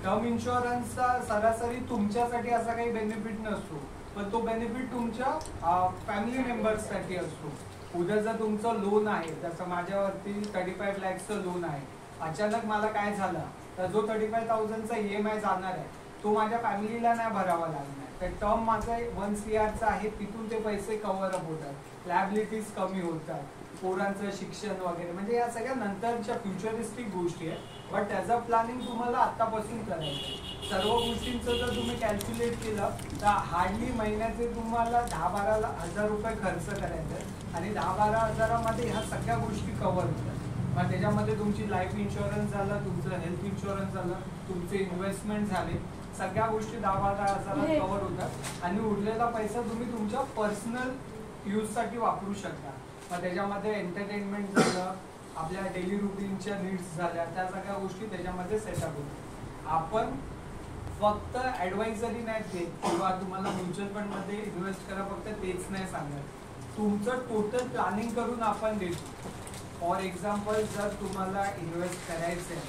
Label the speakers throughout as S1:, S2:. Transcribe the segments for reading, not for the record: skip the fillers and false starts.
S1: Term इन्शुरन्सचा सरासरी तुमच्यासाठी असा काही बेनिफिट नसतो, पण तो बेनिफिट तुमच्या फॅमिली मेंबर्ससाठी असतो. उद्या जर तुमचं लोन आहे, जसं माझ्यावरती 35 लॅक्सचं लोन आहे, अचानक मला काय झालं तर जो 35,000चा EMI जाणार आहे तो माझ्या फॅमिलीला नाही भरावा लागणार. तर टर्म माझा 1 CRचा आहे, तिथून ते पैसे कव्हर अप होतात, लॅबिलिटीज कमी होतात, पोरांचं शिक्षण वगैरे, म्हणजे या सगळ्या नंतरच्या फ्युचरिस्टिक गोष्टी आहेत. बट त्याचं प्लॅनिंग तुम्हाला आत्तापासून करायचं. सर्व गोष्टींचं जर तुम्ही कॅल्क्युलेट केलं तर हार्डली महिन्याचे तुम्हाला 10-12 हजार रुपये खर्च करायचे आणि 10-12 हजारामध्ये ह्या सगळ्या गोष्टी कव्हर होतात. मग त्याच्यामध्ये तुमची लाईफ इन्शुरन्स झालं, तुमचं हेल्थ इन्शुरन्स झालं, तुमचे इन्व्हेस्टमेंट झाले, सगळ्या गोष्टी 10-12 हजारात कव्हर होतात आणि उरलेला पैसा तुम्ही तुमच्या पर्सनल यूजसाठी वापरू शकता. मग त्याच्यामध्ये एंटरटेनमेंट झालं, आपल्या डेली रुटीनच्या नीड्स झाल्या, त्या सगळ्या गोष्टी त्याच्यामध्ये सेटअप होतात. आपण फक्त ॲडवायझरी नाही देत किंवा तुम्हाला म्युच्युअल फंडमध्ये इन्व्हेस्ट करा फक्त तेच नाही सांगत, तुमचं टोटल प्लॅनिंग करून आपण देतो. फॉर एक्झाम्पल, जर तुम्हाला इन्व्हेस्ट करायचं आहे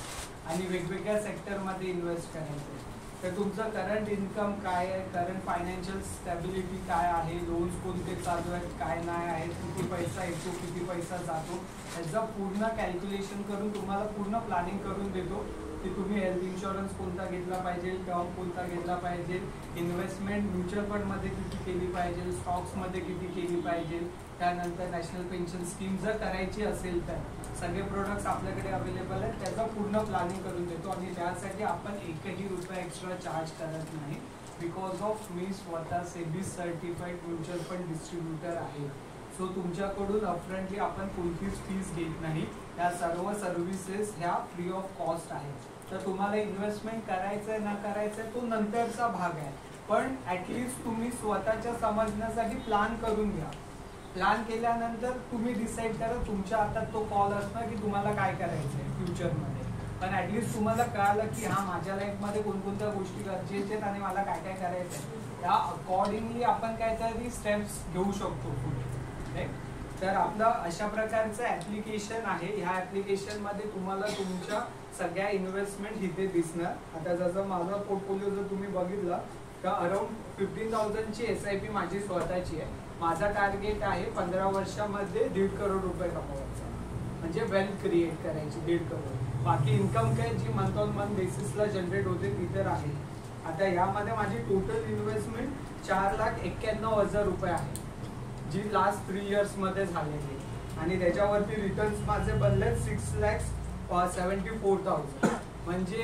S1: आणि वेगवेगळ्या सेक्टरमध्ये इन्व्हेस्ट करायचं आहे तर तुमचं करंट इन्कम काय आहे, करंट फायनान्शियल स्टॅबिलिटी काय आहे, लोन्स कोणते चालू आहेत, काय नाही आहेत, किती पैसा येतो, किती पैसा जातो, ह्याचं पूर्ण कॅल्क्युलेशन करून तुम्हाला पूर्ण प्लॅनिंग करून देतो की तुम्ही हेल्थ इन्शुरन्स कोणता घेतला पाहिजे, टर्म कोणता घेतला पाहिजे, इन्व्हेस्टमेंट म्युच्युअल फंडमध्ये किती केली पाहिजे, स्टॉक्समध्ये किती केली पाहिजे, त्यानंतर नॅशनल पेन्शन स्कीम जर करायची असेल तर सगळे प्रोडक्ट्स आपल्याकडे अवेलेबल आहेत, त्याचं पूर्ण प्लॅनिंग करून देतो. आणि त्यासाठी आपण एकही रुपया एक्स्ट्रा चार्ज करत नाही, बिकॉज ऑफ मी स्वतः SEBI certified mutual fund distributor आहे. सो तुमच्याकडून अपफ्रंटली आपण कोणतीच फीस घेत नाही, या सर्व सर्व्हिसेस ह्या फ्री ऑफ कॉस्ट आहेत. तर तुम्हाला इन्व्हेस्टमेंट करायचं आहे ना करायचं आहे तो नंतरचा भाग आहे, पण ॲटलिस्ट तुम्ही स्वतःच्या समजण्यासाठी प्लॅन करून घ्या. प्लॅन केल्यानंतर तुम्ही डिसाईड करा, तुमच्या हातात तो कॉल असणार की तुम्हाला काय करायचं आहे फ्युचरमध्ये. पण ॲटलिस्ट तुम्हाला कळालं की हां माझ्या लाईफमध्ये कोणकोणत्या गोष्टी गरजेच्या आहेत आणि मला काय काय करायचं आहे, त्या अकॉर्डिंगली आपण काहीतरी स्टेप्स घेऊ शकतो पुढे. तर आपलं अशा प्रकारचं ॲप्लिकेशन आहे. ह्या ॲप्लिकेशनमध्ये तुम्हाला तुमच्या सगळ्या इन्व्हेस्टमेंट इथे दिसणार. आता जसं माझा पोर्टफोलिओ जर तुम्ही बघितला तर अराउंड 15,000ची SIP माझी स्वतःची आहे. माझा टार्गेट आहे 15 वर्षामध्ये 1.5 करोड रुपये कमवायचा, म्हणजे वेल्थ क्रिएट करायची 1.5 करोड. बाकी इन्कम काय जी मंथ ऑन मंथ बेसिसला जनरेट होते ती तर आहे. आता यामध्ये माझी टोटल इन्व्हेस्टमेंट 4,91,000 रुपये आहे, जी लास्ट 3 इयर्समध्ये झालेली, आणि त्याच्यावरती रिटर्न्स माझे बनले 6,74,000, म्हणजे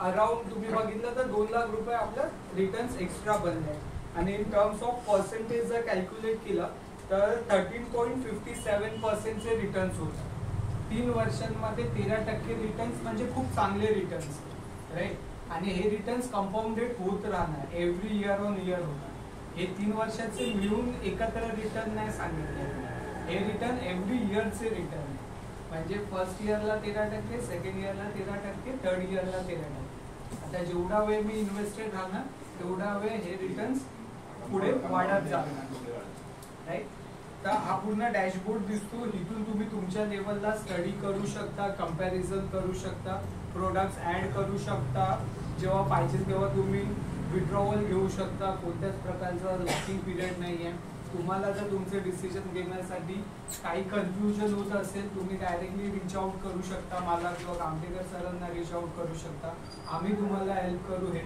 S1: अराउंड तुम्ही बघितलं तर 2 लाख रुपये आपलं रिटर्न्स एक्स्ट्रा बनले. आणि इन टर्म्स ऑफ पर्सेंटेज जर कॅल्क्युलेट केलं तर 13.57%चे रिटर्न्स होतात. 3 वर्षांमध्ये 13% रिटर्न्स म्हणजे खूप चांगले रिटर्न्स, राईट. आणि हे रिटर्न्स कंपाऊंडेड होत राहणार, एव्हरी इयर ऑन इयर होणार. हे 3 वर्षाचे मिळून एकत्र रिटर्न नाही सांगितले, हे रिटर्न एव्हरी इयरचे रिटर्न आहे. म्हणजे फर्स्ट इयरला 13%, सेकंड इयरला 13%, थर्ड इयरला 13%. आता जेवढा वेळ मी इन्व्हेस्टेड राहणार तेवढा वेळ हे रिटर्न्स पुढे वाढत जाणार, राईट. तर हा पूर्ण डॅशबोर्ड दिसतो. इथून तुम्ही तुमच्या लेवलला स्टडी करू शकता, कम्पॅरिझन करू शकता, प्रोडक्ट्स ॲड करू शकता, जेव्हा पाहिजे तेव्हा तुम्ही विड्रॉवल घेऊ शकता. कोणत्याच प्रकारचा लॉकिंग पिरियड नाही आहे. तुम्हाला जर तुमचे डिसिजन घेण्यासाठी काही कन्फ्युजन होत असेल तुम्ही डायरेक्टली रीच आउट करू शकता मला, किंवा कामटेकर सरांना रीच आउट करू शकता. आम्ही तुम्हाला हेल्प करू. हे